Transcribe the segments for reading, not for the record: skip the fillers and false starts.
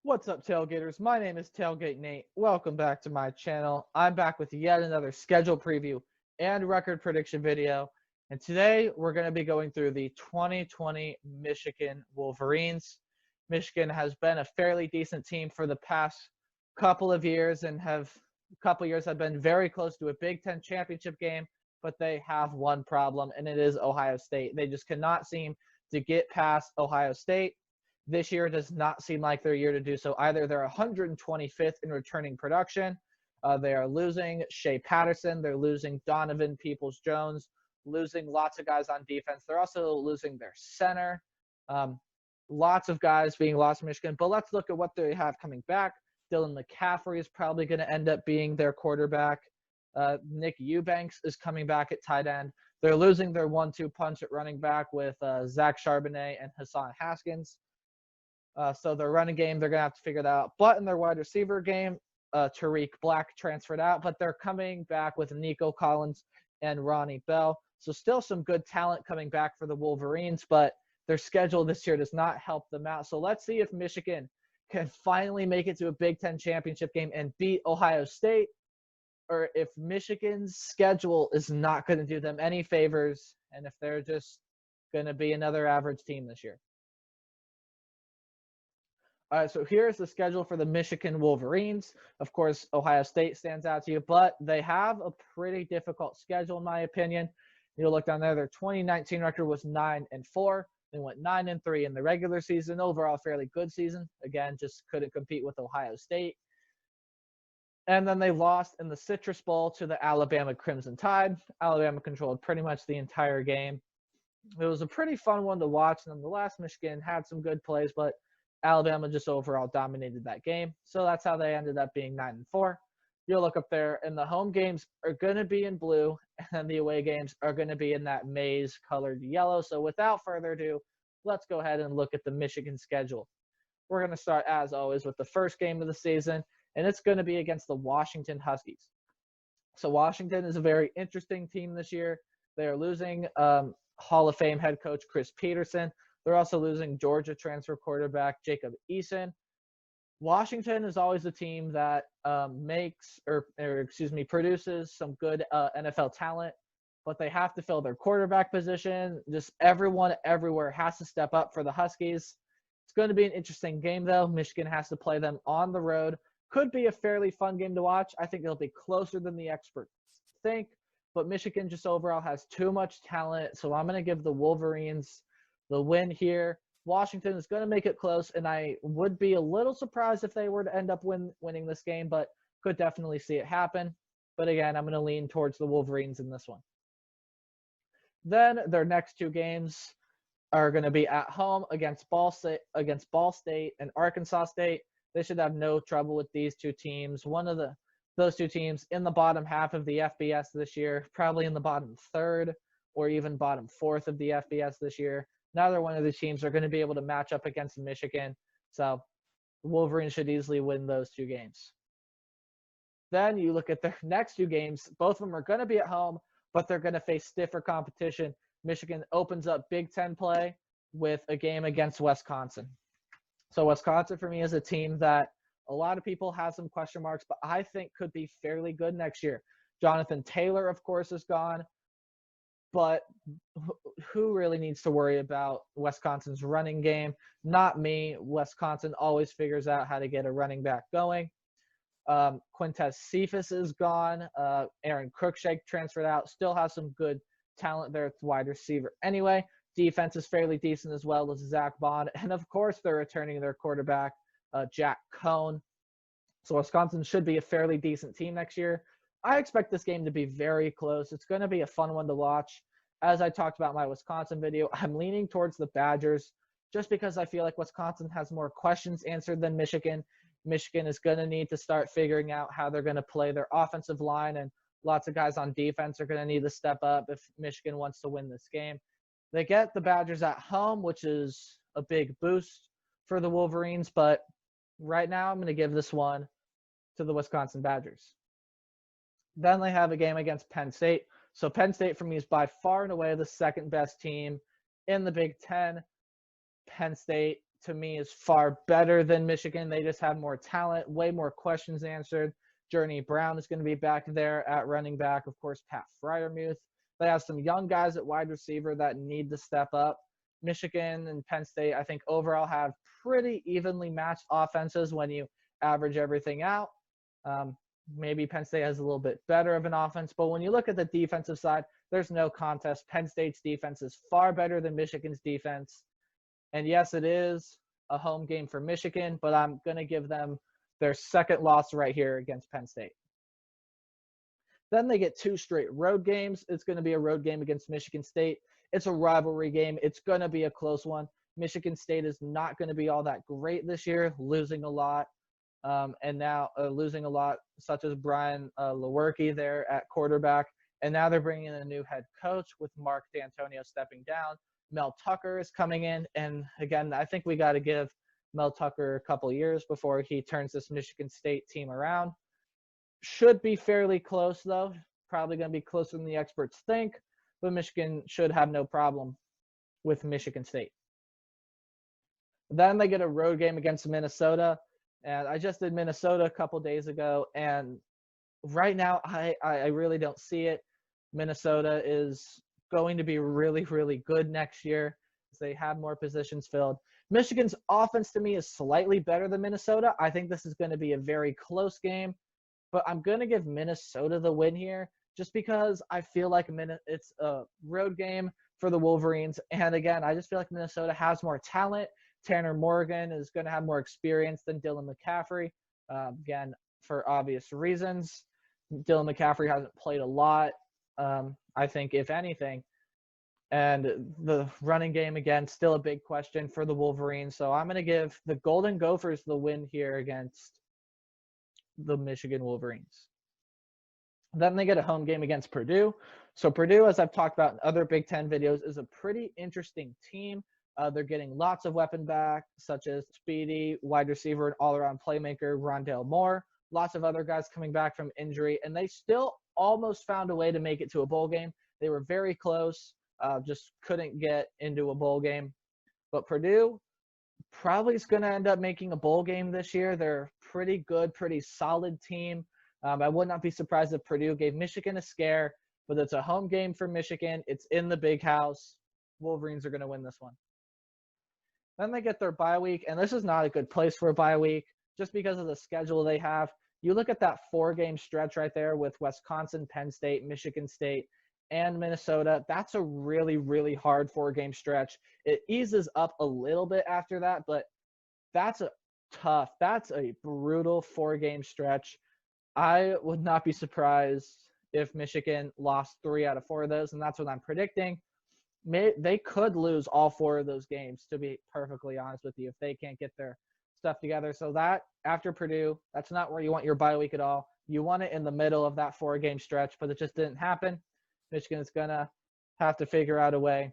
What's up, Tailgaters? My name is Tailgate Nate. Welcome back to my channel. I'm back with yet another schedule preview and record prediction video. And today we're going to be going through the 2020 Michigan Wolverines. Michigan has been a fairly decent team for the past couple of years and have been very close to a Big Ten championship game, but they have one problem, and it is Ohio State. They just cannot seem to get past Ohio State. This year does not seem like their year to do so either. They're 125th in returning production. They are losing Shea Patterson. They're losing Donovan Peoples-Jones, losing lots of guys on defense. They're also losing their center. Lots of guys being lost in Michigan. But let's look at what they have coming back. Dylan McCaffrey is probably going to end up being their quarterback. Nick Eubanks is coming back at tight end. They're losing their 1-2 punch at running back with Zach Charbonnet and Hassan Haskins. So their running game, they're going to have to figure that out. But in their wide receiver game, Tariq Black transferred out, but they're coming back with Nico Collins and Ronnie Bell. So still some good talent coming back for the Wolverines, but their schedule this year does not help them out. So let's see if Michigan can finally make it to a Big Ten championship game and beat Ohio State, or if Michigan's schedule is not going to do them any favors, and if they're just going to be another average team this year. All right, so here's the schedule for the Michigan Wolverines. Of course, Ohio State stands out to you, but they have a pretty difficult schedule, in my opinion. You look down there, their 2019 record was 9-4. They went 9-3 in the regular season. Overall, fairly good season. Again, just couldn't compete with Ohio State. And then they lost in the Citrus Bowl to the Alabama Crimson Tide. Alabama controlled pretty much the entire game. It was a pretty fun one to watch. Nonetheless, Michigan had some good plays, but Alabama just overall dominated that game. So that's how they ended up being 9-4. You'll look up there, and the home games are going to be in blue, and the away games are going to be in that maize-colored yellow. So without further ado, let's go ahead and look at the Michigan schedule. We're going to start, as always, with the first game of the season, and it's going to be against the Washington Huskies. So Washington is a very interesting team this year. They are losing Hall of Fame head coach Chris Peterson. They're also losing Georgia transfer quarterback Jacob Eason. Washington is always a team that produces some good NFL talent, but they have to fill their quarterback position. Just everyone everywhere has to step up for the Huskies. It's going to be an interesting game, though. Michigan has to play them on the road. Could be a fairly fun game to watch. I think it'll be closer than the experts think, but Michigan just overall has too much talent, so I'm going to give the Wolverines the win here. Washington is going to make it close, and I would be a little surprised if they were to end up winning this game, but could definitely see it happen. But again, I'm going to lean towards the Wolverines in this one. Then their next two games are going to be at home against Ball State and Arkansas State. They should have no trouble with these two teams. Those two teams in the bottom half of the FBS this year, probably in the bottom third or even bottom fourth of the FBS this year. Neither one of the teams are going to be able to match up against Michigan. So the Wolverines should easily win those two games. Then you look at their next two games. Both of them are going to be at home, but they're going to face stiffer competition. Michigan opens up Big Ten play with a game against Wisconsin. So Wisconsin, for me, is a team that a lot of people have some question marks, but I think could be fairly good next year. Jonathan Taylor, of course, is gone. But who really needs to worry about Wisconsin's running game? Not me. Wisconsin always figures out how to get a running back going. Quintez Cephas is gone. Aaron Cruikshank transferred out. Still has some good talent there at wide receiver. Anyway, defense is fairly decent as well as Zach Bond. And, of course, they're returning their quarterback, Jack Cohn. So Wisconsin should be a fairly decent team next year. I expect this game to be very close. It's going to be a fun one to watch. As I talked about in my Wisconsin video, I'm leaning towards the Badgers just because I feel like Wisconsin has more questions answered than Michigan. Michigan is going to need to start figuring out how they're going to play their offensive line, and lots of guys on defense are going to need to step up if Michigan wants to win this game. They get the Badgers at home, which is a big boost for the Wolverines, but right now I'm going to give this one to the Wisconsin Badgers. Then they have a game against Penn State. So Penn State, for me, is by far and away the second best team in the Big Ten. Penn State to me is far better than Michigan. They just have more talent, way more questions answered. Journey Brown is going to be back there at running back. Of course, Pat Freiermuth. They have some young guys at wide receiver that need to step up. Michigan and Penn State, I think, overall have pretty evenly matched offenses when you average everything out. Maybe Penn State has a little bit better of an offense, but when you look at the defensive side, there's no contest. Penn State's defense is far better than Michigan's defense. And yes, it is a home game for Michigan, but I'm going to give them their second loss right here against Penn State. Then they get 2 straight road games. It's going to be a road game against Michigan State. It's a rivalry game. It's going to be a close one. Michigan State is not going to be all that great this year, losing a lot. And now losing a lot, such as Brian Lewerke there at quarterback. And now they're bringing in a new head coach with Mark D'Antonio stepping down. Mel Tucker is coming in. And again, I think we got to give Mel Tucker a couple years before he turns this Michigan State team around. Should be fairly close, though. Probably going to be closer than the experts think. But Michigan should have no problem with Michigan State. Then they get a road game against Minnesota. And I just did Minnesota a couple days ago. And right now, I really don't see it. Minnesota is going to be really, really good next year. They have more positions filled. Michigan's offense to me is slightly better than Minnesota. I think this is going to be a very close game. But I'm going to give Minnesota the win here just because I feel like it's a road game for the Wolverines. And again, I just feel like Minnesota has more talent. Tanner Morgan is going to have more experience than Dylan McCaffrey. Again, for obvious reasons. Dylan McCaffrey hasn't played a lot, I think, if anything. And the running game, again, still a big question for the Wolverines. So I'm going to give the Golden Gophers the win here against the Michigan Wolverines. Then they get a home game against Purdue. So Purdue, as I've talked about in other Big Ten videos, is a pretty interesting team. They're getting lots of weapon back, such as speedy wide receiver and all-around playmaker Rondale Moore. Lots of other guys coming back from injury, and they still almost found a way to make it to a bowl game. They were very close, just couldn't get into a bowl game. But Purdue probably is going to end up making a bowl game this year. They're pretty good, pretty solid team. I would not be surprised if Purdue gave Michigan a scare, but it's a home game for Michigan. It's in the big house. Wolverines are going to win this one. Then they get their bye week, and this is not a good place for a bye week just because of the schedule they have. You look at that 4-game stretch right there with Wisconsin, Penn State, Michigan State, and Minnesota. That's a really, really hard 4-game stretch. It eases up a little bit after that, but that's a brutal 4-game stretch. I would not be surprised if Michigan lost 3 out of 4 of those, and that's what I'm predicting. They could lose all 4 of those games, to be perfectly honest with you, if they can't get their stuff together. So that, after Purdue, that's not where you want your bye week at all. You want it in the middle of that 4-game stretch, but it just didn't happen. Michigan's going to have to figure out a way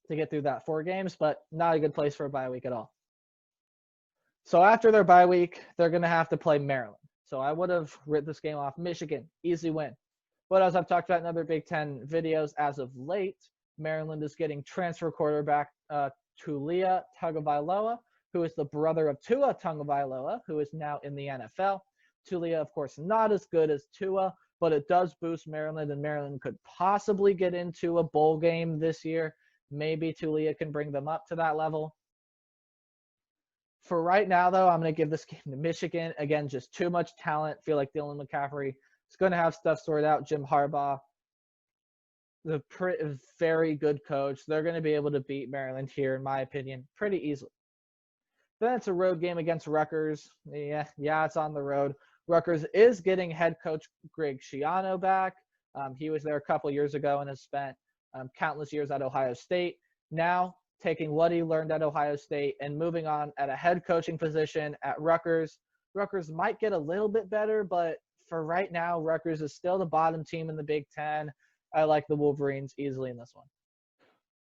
to get through that 4 games, but not a good place for a bye week at all. So after their bye week, they're going to have to play Maryland. So I would have written this game off. Michigan, easy win. But as I've talked about in other Big Ten videos, as of late, Maryland is getting transfer quarterback Tulia Tagovailoa, who is the brother of Tua Tagovailoa, who is now in the NFL. Tulia, of course, not as good as Tua, but it does boost Maryland, and Maryland could possibly get into a bowl game this year. Maybe Tulia can bring them up to that level. For right now, though, I'm going to give this game to Michigan. Again, just too much talent. Feel like Dylan McCaffrey is going to have stuff sorted out. Jim Harbaugh, the very good coach. They're going to be able to beat Maryland here, in my opinion, pretty easily. Then it's a road game against Rutgers. Yeah, it's on the road. Rutgers is getting head coach Greg Schiano back. He was there a couple years ago and has spent countless years at Ohio State. Now taking what he learned at Ohio State and moving on at a head coaching position at Rutgers. Rutgers might get a little bit better, but for right now, Rutgers is still the bottom team in the Big Ten. I like the Wolverines easily in this one.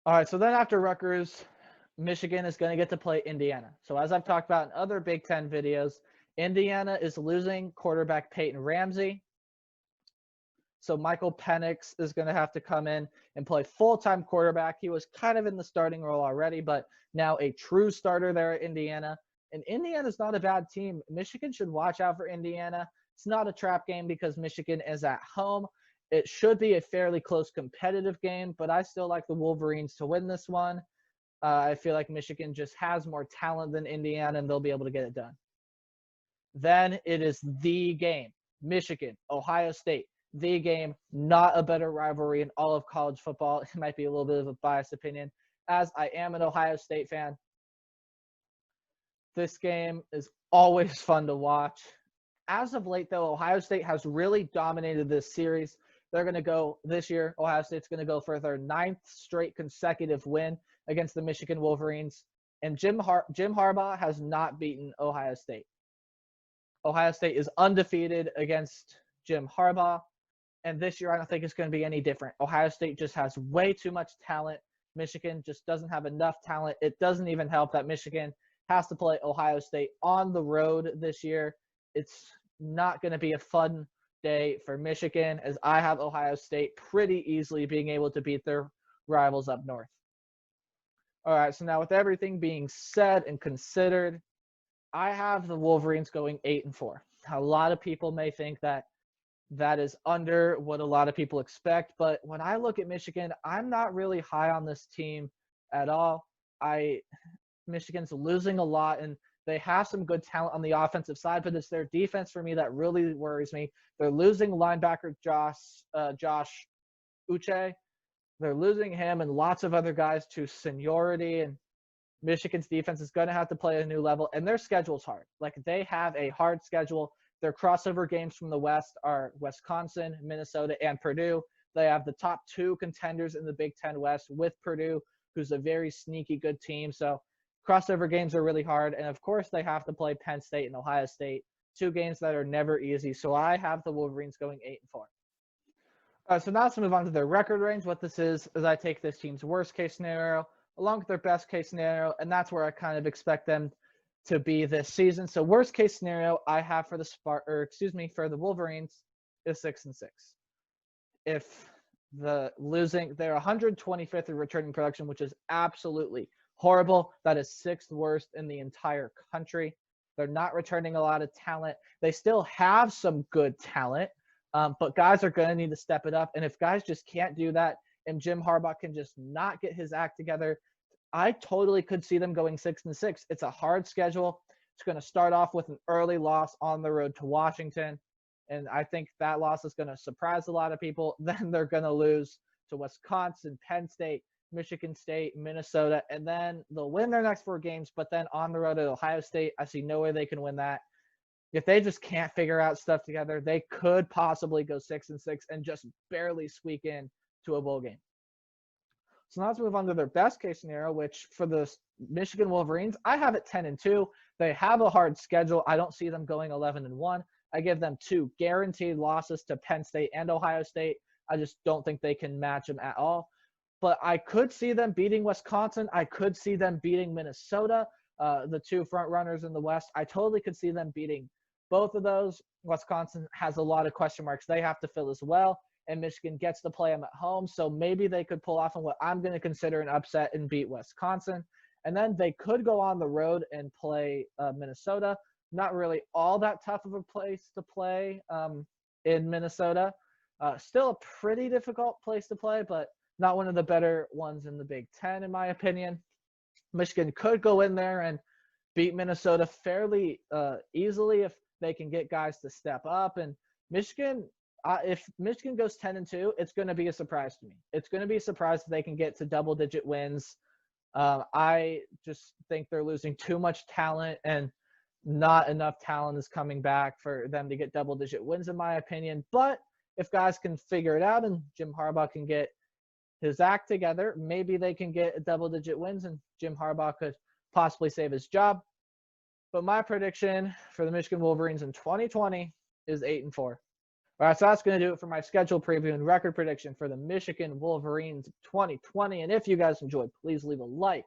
All right, so then after Rutgers, Michigan is going to get to play Indiana. So as I've talked about in other Big Ten videos, Indiana is losing quarterback Peyton Ramsey. So Michael Penix is going to have to come in and play full-time quarterback. He was kind of in the starting role already, but now a true starter there at Indiana. And Indiana's not a bad team. Michigan should watch out for Indiana. It's not a trap game because Michigan is at home. It should be a fairly close competitive game, but I still like the Wolverines to win this one. I feel like Michigan just has more talent than Indiana, and they'll be able to get it done. Then it is the game. Michigan, Ohio State. The game, not a better rivalry in all of college football. It might be a little bit of a biased opinion, as I am an Ohio State fan. This game is always fun to watch. As of late, though, Ohio State has really dominated this series. They're going to go this year. Ohio State's going to go for their 9th straight consecutive win against the Michigan Wolverines. And Jim Harbaugh has not beaten Ohio State. Ohio State is undefeated against Jim Harbaugh. And this year, I don't think it's going to be any different. Ohio State just has way too much talent. Michigan just doesn't have enough talent. It doesn't even help that Michigan has to play Ohio State on the road this year. It's not going to be a fun day for Michigan, as I have Ohio State pretty easily being able to beat their rivals up north. All right, so now with everything being said and considered, I have the Wolverines going 8-4. A lot of people may think that is under what a lot of people expect, but when I look at Michigan, I'm not really high on this team at all. Michigan's losing a lot, and they have some good talent on the offensive side, but it's their defense for me that really worries me. They're losing linebacker Josh Uche. They're losing him and lots of other guys to seniority, and Michigan's defense is going to have to play at a new level, and their schedule's hard. Like, they have a hard schedule. Their crossover games from the West are Wisconsin, Minnesota, and Purdue. They have the top 2 contenders in the Big Ten West with Purdue, who's a very sneaky good team. So crossover games are really hard. And, of course, they have to play Penn State and Ohio State, 2 games that are never easy. So I have the Wolverines going 8-4. So now let's move on to their record range. What this is I take this team's worst-case scenario along with their best-case scenario, and that's where I kind of expect them to be this season. So worst-case scenario I have for the Wolverines is 6-6. If they're 125th in returning production, which is absolutely horrible. That is 6th worst in the entire country. They're not returning a lot of talent. They still have some good talent, but guys are going to need to step it up. And if guys just can't do that, and Jim Harbaugh can just not get his act together, I totally could see them going 6-6. It's a hard schedule. It's going to start off with an early loss on the road to Washington, and I think that loss is going to surprise a lot of people. Then they're going to lose to Wisconsin, Penn State, Michigan State, Minnesota, and then they'll win their next 4 games, but then on the road at Ohio State, I see no way they can win that. If they just can't figure out stuff together, they could possibly go 6-6 and just barely squeak in to a bowl game. So now let's move on to their best case scenario, which for the Michigan Wolverines, I have it 10-2. They have a hard schedule. I don't see them going 11-1. I give them 2 guaranteed losses to Penn State and Ohio State. I just don't think they can match them at all. But I could see them beating Wisconsin. I could see them beating Minnesota, the 2 front runners in the West. I totally could see them beating both of those. Wisconsin has a lot of question marks they have to fill as well, and Michigan gets to play them at home. So maybe they could pull off on what I'm going to consider an upset and beat Wisconsin. And then they could go on the road and play Minnesota. Not really all that tough of a place to play in Minnesota. Still a pretty difficult place to play, but not one of the better ones in the Big Ten, in my opinion. Michigan could go in there and beat Minnesota fairly easily if they can get guys to step up. And Michigan, if Michigan goes 10-2, it's going to be a surprise to me. It's going to be a surprise if they can get to double-digit wins. I just think they're losing too much talent, and not enough talent is coming back for them to get double-digit wins, in my opinion. But if guys can figure it out and Jim Harbaugh can get his act together, maybe they can get double-digit wins, and Jim Harbaugh could possibly save his job. But my prediction for the Michigan Wolverines in 2020 is 8-4. All right, so that's going to do it for my schedule preview and record prediction for the Michigan Wolverines 2020. And if you guys enjoyed, please leave a like.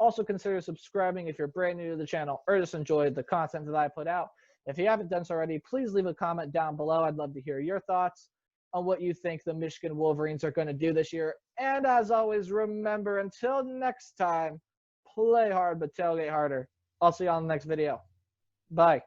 Also consider subscribing if you're brand new to the channel or just enjoyed the content that I put out. If you haven't done so already, please leave a comment down below. I'd love to hear your thoughts. on what you think the Michigan Wolverines are going to do this year. And as always, remember, until next time, play hard but tailgate harder. I'll see you on the next video. Bye.